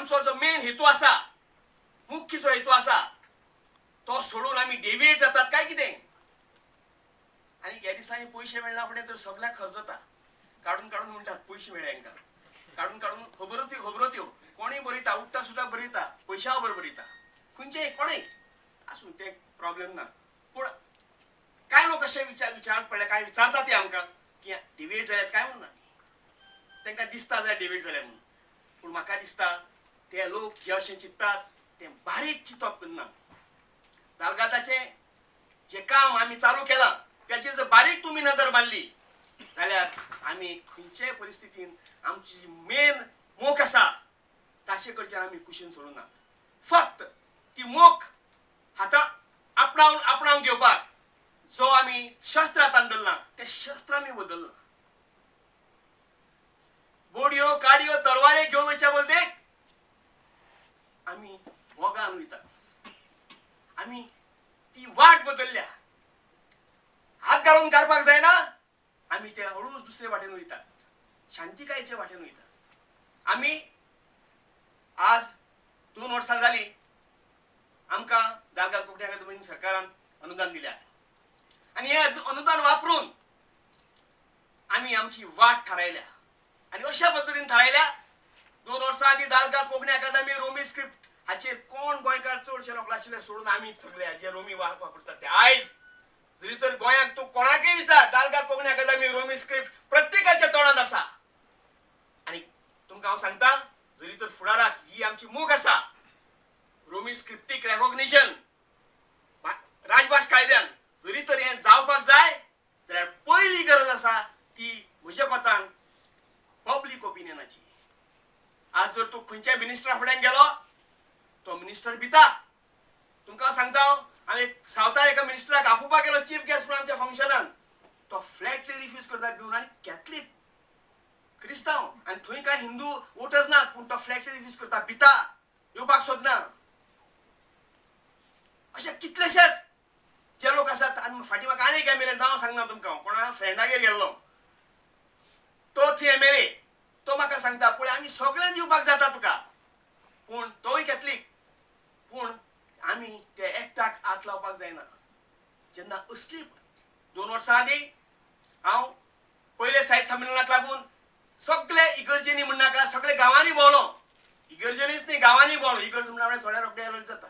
आमचो जो मेन हेतू आसा, मुख्य जो हेतू आसा तो सोडून आमी डेविएट जातात काय कितें? आनी ह्या दिसांनी पयशे मेळना फुडें तर सगळ्यांक खर्च जाता. काडून काडून म्हणटात पयशे मेळ्ळे हांकां. काडून काडून खबरो त्यो कोणीय बरयता, उठ्ठा सुद्दां बरयता, पयशा बरोबर बरयता. खंयचेय कोणय आसूं तें प्रॉब्लेम ना. पूण कांय लोक अशे विचारत पडले, कांय विचारता ते आमकां की डिबेट जाल्यात काय म्हणून आमी. तांकां दिसता जाल्यार डिबेट जाल्या म्हणून. पूण म्हाका दिसता ते लोक जे अशें चिंततात तें बारीक चिंतप करना. दालगादाचें जें काम आमी चालू केलां त्याचेर जर बारीक तुमी नदर मारली जाल्यार आमी खंयचेय परिस्थितीन आमची जी मेन मोख आसा ताचे कडच्यान आमी कुशीन सोडूनात. फक्त ती मोख आपणावन घेवपाक जो आमी शस्त्र हातान धरला तें शस्त्र आमी बदलना. बोडयो काडयो तलवारी घेवन वयच्या बलदेक आमी मोगान वयतात. आमी ती वाट बदलल्या. हात घालून काडपाक जायना. आमी ते हळूच दुसरे वाटेन वयतात. शांतिकायेचे वाटेन वयतात. आमी आज 2 वर्सां जालीं आमकां दालगाद कोंकणी अकादेमीन सरकारान अनुदान दिल्या आनी हें अनुदान वापरून आमी आमची वाट थारायल्या आनी अशा पद्दतीन थारायल्या 2 वर्सां आदीं दालगाद कोंकणी अकादेमी रोमी स्क्रिप्ट हाचेर कोण गोंयकार चडशे लोक आशिल्ले सोडून आमी सगळे जे रोमी वापरतात ते आयज जरी तर गोंयांत तूं कोणाकय विचार दालगाद कोंकणी अकादेमी रोमी स्क्रिप्ट प्रत्येकाच्या तोंडांत आसा. आनी तुमकां हांव सांगता जरी तर फुडाराक ही आमची मोख आसा रोमी स्क्रिप्टीक रेकॉग्निशन राजभास कायद्यान जरी तर हें जावपाक जाय जाल्यार पयली गरज आसा ती म्हज्या कोतान पब्लीक ओपिनियनाची. आज जर तूं खंयच्याय मिनिस्टरा फुड्यान गेलो तो मिनिस्टर भिता. तुमकां हांव सांगता हांव सावथार एका मिनिस्टराक आपोवपाक गेलो चीफ गेस्ट म्हणून आमच्या फंक्शनान. तो फ्लॅटली रिफ्यूज करता भिवन आनी कॅथलीक क्रिस्तांव आनी थंय कांय हिंदू वोटर्स नात पूण तो फ्लॅटली रिफ्यूज करता भिता येवपाक सोदना. अशे कितलेशेच जे लोक आसात. आनी फाटीं म्हाका आनी एक एमएलए नांव सांगना तुमकां कोणा फ्रेंडागेर गेल्लो तो थंय एमएलए तो म्हाका सांगता पळय आमी सगळें दिवपाक जाता तुका पूण तोय कॅथलीक पूण आमी ते एकट्याक हात लावपाक जायना. जेन्ना असली 2 वर्सां आदीं हांव पयले साहित्य संमेलनाक लागून सगळे इगर्जेनी म्हणनाका सगळे गांवांनी भोंवलो. इगर्जेनीच न्ही गांवांनी भोंवलो. इगर्ज म्हणल्यार थोड्या रोखडी एलर्जी जाता.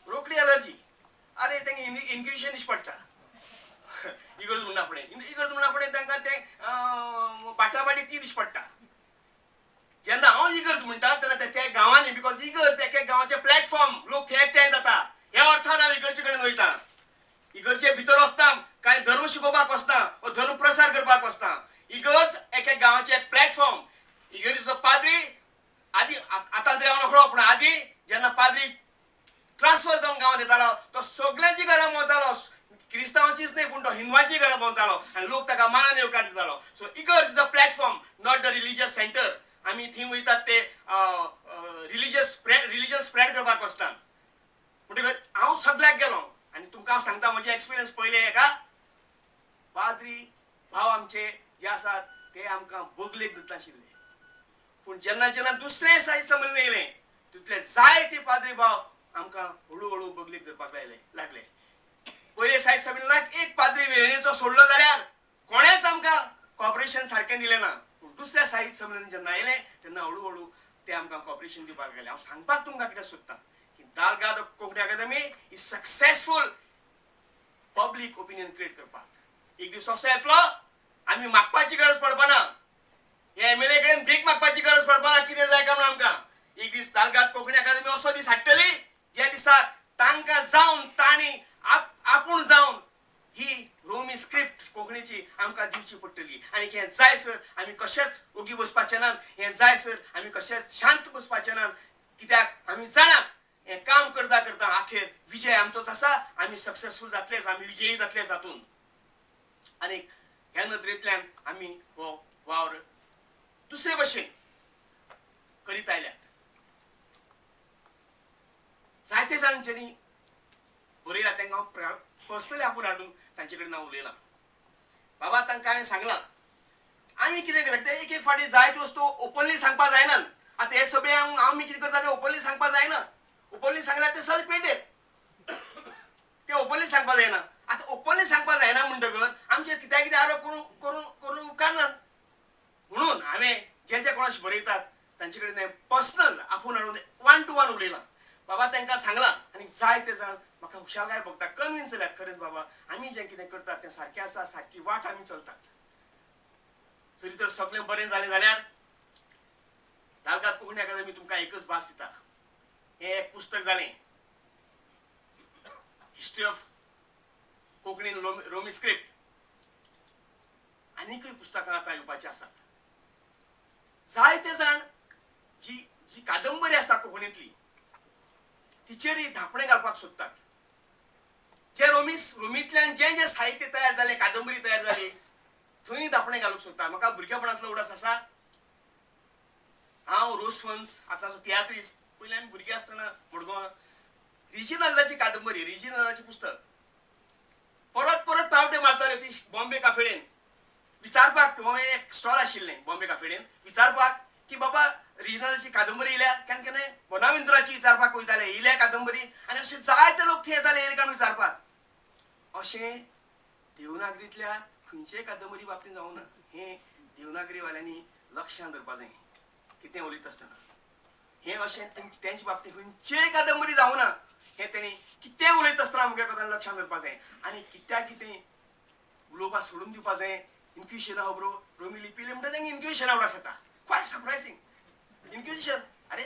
रोखडी एलर्जी अरे तांकां इन्क्युशन दिश्टी पडटा. इगर्ज म्हणना फुडें तांकां तें बाटाबाटी ती दिश्टी पडटा. जेन्ना हांव इगर्ज म्हणटा तेन्ना त्या गांवांनी बिकॉज इगर्ज एक गांवाचे प्लॅटफॉर्म लोक थंय एकठांय जाता ह्या अर्थान हांव इगर्जे कडेन वयता. इगर्जे भितर वचता कांय धर्म शिकोवपाक वचता वा धर्म प्रसार करपाक वचता. इगर्ज एक गांवाचे एक प्लॅटफॉर्म. इगर्जेचो पाद्री आदीं आतां तरी हांव नकळो पूण आदीं जेन्ना पाद्री ट्रान्सफर जावन गांवांत येतालो तो सगळ्यांची घरां भोंवतालो. क्रिस्तांवांचीच न्ही पूण तो हिंदुवांची घरां भोंवतालो आनी लोक ताका मानान येवकार दितालो. सो इगर्ज is a platform not the religious centre. आमी थंय वयतात ते रिलिजन स्प्रेड करपाक वचता. म्हणटकच हांव सगळ्याक गेलो आनी तुमकां हांव सांगता म्हजे एक्सपिरियन्स पयले हेका पाद्री भाव आमचे जे आसात ते आमकां बगलेक दितनाशिल्ले पूण जेन्ना जेन्ना दुसरें साहित्य संमेलन येयलें तितले जायते पाद्री भाव आमकां हळू हळू बगलेक धरपाक लागले. पयले साहित्य संमेलनाक एक पाद्री वेळेचो सोडलो जाल्यार कोणेच आमकां कॉपरेशन सारकें दिलें ना. पूण दुसऱ्या साहित्य संमेलन जेन्ना येयलें तेन्ना हळू हळू ते आमकां कॉपरेशन दिवपाक लागले. हांव सांगपाक तुमकां कितें सोदतां की Dalgado Konkani academy is successful public opinion create करपाक. एक दीस असो येतलो आमी मागपाची गरज पडपाना. हे एमएलए कडेन भीक मागपाची गरज पडपाना कितें जाय काय म्हणून आमकां. एक दीस दालगाद कोंकणी अकादेमी असो दीस हाडटली ज्या दिसाक तांकां जावन तांणी आपूण जावन ही रोमी स्क्रिप्ट कोंकणीची आमकां दिवची पडटली. आनी हें जायसर आमी कशेंच ओगी बसपाचें नात. हें जायसर आमी कशेंच शांत बसपाचें नात. कित्याक आमी जाणात हें काम करता करता आखेर विजय आमचोच आसा. आमी सक्सेसफूल जातलेच. आमी विजयी जातले तातूंत. आनी ह्या नदरेंतल्यान आमी हो वावर दुसरे भशेन करीत आयल्यात. जायते जाण जेणी बरयला तांकां हांव पर्सनली आपूण हाडून तांचे कडेन हांव उलयलां. बाबा तांकां हांवें सांगलां आमी कितें करता एक एक फावटी जायत्यो वस्तू ओपनली सांगपाक जायनात. आता हे सगळे आम्ही कितें करता ते ओपनली सांगपा जायना. ओपनली सांगल्यार ते सगळे पेटेर. ते ओपनली सांगपा जायना. आता ओपनली सांगपा जायना म्हणटकच आमचे कित्याक कितें आरोप करून उपकारना. म्हणून हांवें जे कोणाशी बरयतात तांचे कडेन पर्सनल आपूण हाडून 1 to 1 उलयलां. बाबा तांकां सांगलां आनी जाय ते जाण म्हाका हुशालकाय भोगता कन्विन्स जाल्यात खरेंच बाबा आमी जें कितें करतात तें सारकें आसा, सारकी वाट आमी चलतात. जरी तर सगळें बरें जालें जाल्यार दालगाद कोंकणी अकादमी तुमकां एकच भास दिता. हें एक पुस्तक जालें हिस्ट्री ऑफ कोंकणीन रोमी स्क्रिप्ट. आनीकय पुस्तकां आतां येवपाचीं आसात. जायते जाण जी कादंबरी आसा कोंकणींतली तिचेरय धापणे घालपाक सोदतात. जे रोमींतल्यान जें साहित्य तयार जालें, कादंबरी तयार जाली थंय धापणे घालूंक सोदता. म्हाका भुरगेपणांतलो उगडास आसा. हांव रोसफन्स आतांचो तियात्रीस्ट पयलीं आमी भुरगीं आसतना मडगांवां रिजिनलाची कादंबरी, रिजिनलाचें पुस्तक परत परत पावटे मारताल्यो ती बॉम्बे काफेडेन विचारपाक. एक स्टॉल आशिल्लें बॉम्बे काफेडेन विचारपाक की बाबा रिजनलाची कादंबरी येयल्या. केन्ना केन्ना बोनाविंद्राची विचारपाक वयताले येयल्या कादंबरी आनी अशे जायते लोक थंय येताले येयले काय विचारपाक. अशें देवनागरींतल्या खंयचेय कादंबरी बाबतींत जावं ना. हें देवनागरीवाल्यांनी लक्षांत दवरपा जाय कितें उलयता आसतना. हें अशें तेंचे बाबतींत खंयचेय कादंबरी जावं ना. हें तेणी कितें उलयता आसतना मुगे कोतान लक्षांत दवरपा जाय. आनी कित्याक कितें उलोवपाक सोडून दिवपा जाय. इन्क्विजिशना खबरो रोमी लिपीले म्हणटा तेंगे इन्क्विजिशना उडास येता. क्वायट सरप्रायझींग. इन्क्विजिशन अरे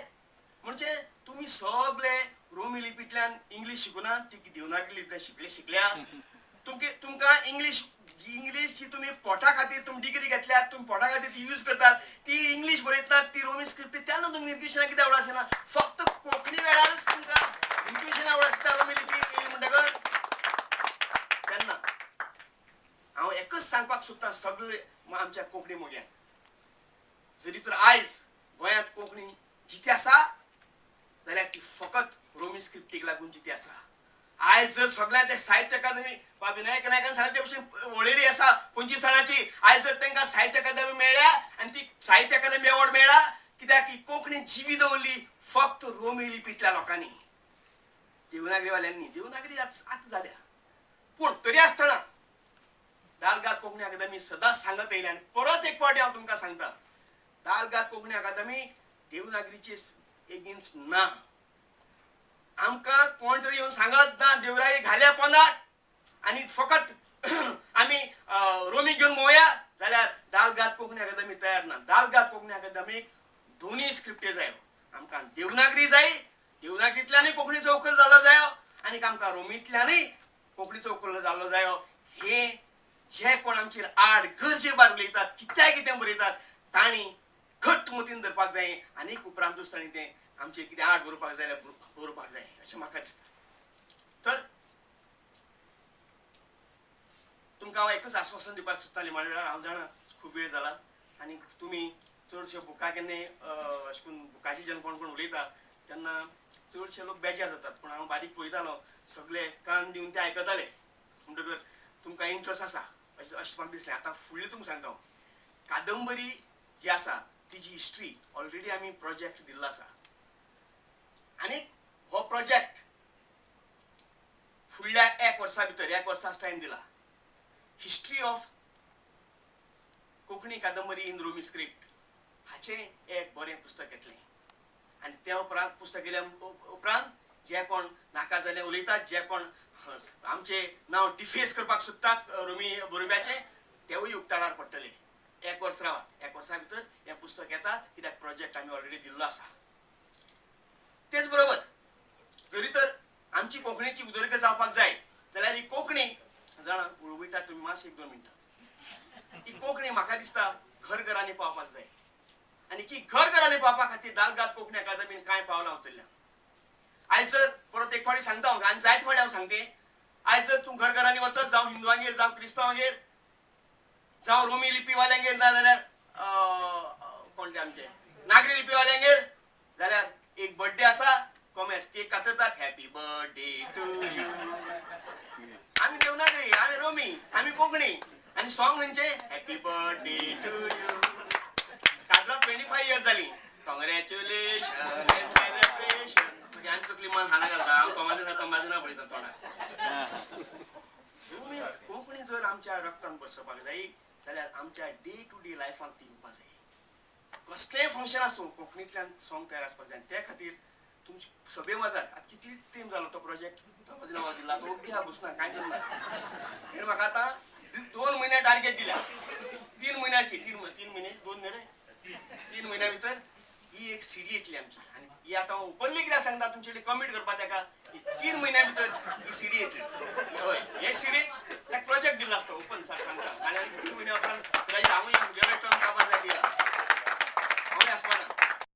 म्हणजे तुमी सगळे रोमी लिपींतल्यान इंग्लीश शिकुना ती देवनागरी लिपींतल्यान शिकल्या. तुमकां इंग्लीश जी तुमी पोटा खातीर तुमी डिग्री घेतल्यात तुमी पोटा खातीर ती यूज करतात ती इंग्लीश बरयतात ती रोमी स्क्रिप्ट तेन्ना तुमी इन्क्विजिशना कित्याक उडास येना. फक्त कोंकणी वेळारच तुमकां इन्क्विजिशना उडास येता रोमी लिपी येयली म्हणटकच. तेन्ना हांव एकच सांगपाक सोदतां सगळे आमच्या कोंकणी मोग्यांक. जरी तर आयज गोंयांत कोंकणी जिती आसा जाल्यार ती फकत रोमी स्क्रिप्टीक लागून जिती आसा. आयज जर सगळ्यांक ते साहित्य अकादमी विनायक नायकान सांगलें ते भशेन वळेरी आसा 25 सालांची. आयज जर तांकां साहित्य अकादमी मेळ्ळ्या आनी ती साहित्य अकादमी अवॉर्ड मेळ्ळा कित्याक ही कोंकणी जिवी दवरली फक्त रोमी लिपींतल्या लोकांनी, देवनागरीवाल्यांनी. देवनागरी आतां जाल्या पूण तरी आसतना दालगाद कोंकणी अकादमी सदांच सांगत येयल्या. आनी परत एक फावटी हांव तुमकां सांगता दालगाद कोंकणी अकादमी देवनागरीचे एगेन्स्ट ना. आमकां कोण तरी येवन सांगत ना देवनागरी घाल्या पोंदाक आनी फकत आमी रोमी घेवन मोवया जाल्यार दालगाद कोंकणी अकादमी तयार ना. दालगाद कोंकणी अकादमीक दोनूय स्क्रिप्टी जायो. आमकां देवनागरी जाय, देवनागरींतल्यानय कोंकणीचो उखल जालो जायो आनी आमकां रोमींतल्यानय कोंकणीचो उखल जालो जायो. हें जे कोण आमचेर आड गरजेबार उलयतात कित्याक कितें बरयतात तांणी घट्ट मतीन धरपाक जाय. आनीक उपरांतूच तांणी तें आमचेर कितें आड बरोवपाक जाय जाल्यार बरोवपाक जाय अशें म्हाका दिसता. तर तुमकां हांव एकच आश्वासन दिवपाक सोदतालें. म्हाज्या वेळार हांव जाणा खूब वेळ जाला आनी तुमी चडशे बुकां केन्ना अशें करून बुकाची जेन्ना कोण कोण उलयता तेन्ना चडशे लोक बेजार जातात. पूण हांव बारीक पळयतालो सगळे कान दिवन ते आयकताले म्हणटकर तुमकां इंट्रस्ट आसा अशें म्हाका दिसलें. आतां फुडलें तुमकां सांगता हांव. कादंबरी जी आसा तिची हिस्ट्री ऑलरेडी आमी प्रोजेक्ट दिल्लो आसा आनी हो प्रोजेक्ट फुडल्या 1 वर्सा भितर 1 वर्साचो टायम दिला. हिस्ट्री ऑफ कोंकणी कादंबरी इन रोमी स्क्रिप्ट हाचें एक बरें पुस्तक येतलें. आनी त्या उपरांत पुस्तक येयल्या उपरांत जे कोण नाका जाल्लें उलयतात जे कोण आमचें नांव डिफेस करपाक सोदतात रोमी बरोवप्याचें तेवूय उक्ताडार पडटले. 1 वर्स रावात. 1 वर्सा भितर हें पुस्तक येता कित्याक प्रोजेक्ट आमी ऑलरेडी दिल्लो आसा. तेच बरोबर जरी तर आमची कोंकणीची उदरगत जावपाक जाय जाल्यार ही कोंकणी जाणा उळवयता तुमी मातशें 1-2 मिनटां. ही कोंकणी म्हाका दिसता घरघरांनी पावपाक जाय आनी की घरघरांनी पावपा खातीर दालगाद कोंकणी अकादमीन कांय पावलां उचल्ल्या. आयज जर परत एक फावटी सांगता हांव आनी जायते फावटी हांव सांगतें. आयज जर तूं घरघरांनी वचत जावं हिंदुवांगेर जावं क्रिस्तांवांगेर जावं रोमी लिपीवाल्यांगेर ना जाल्यार कोण ते आमचे नागरी लिपीवाल्यांगेर जाल्यार एक बर्थडे आसा कॉमेस केक कातरतात हॅपी बर्थडे टू यू. आमी देवनागरी आमी रोमी आमी कोंकणी आनी सॉंग खंयचे हॅपी बर्थडे टू यू. काजराक 25 इयर्स जालीं. कॉंग्रॅच्युलेशन सेलिब्रेशन म्हणजे आमची तकली मान हाना घालता हांव माझं ना पळयता तोंडाक कोंकणी जर आमच्या रक्तान बसपाक जाय जाल्यार आमच्या डे टू डे लायफान ती येवपाक जाय कसलेंय फंक्शन आसूं कोंकणींतल्यान सॉंग तयार आसपाक जाय त्या खातीर तुमची सभे मजार आतां कितली टायम जालो तो प्रोजेक्ट तो म्हज्या नांवार दिला तो ओग्गी हा बसना कांय करना तेणें म्हाका आतां 2 म्हयने टार्गेट दिल्या 3 म्हयन्याची 3 म्हयने 2 न्ही रे 3 म्हयन्या भितर ही एक सीडी येतली आमची आनी ही आतां ओपनली कित्याक सांगता तुमचे कडेन कमीट करपा ताका की 3 म्हयन्या भितर ही सीडी येतली हय हे सीडीक प्रोजेक्ट दिला आसता ओपन सांगता आनी 3 म्हयन्या उपरांत हांवूय डेरेक्टर कामाक जाय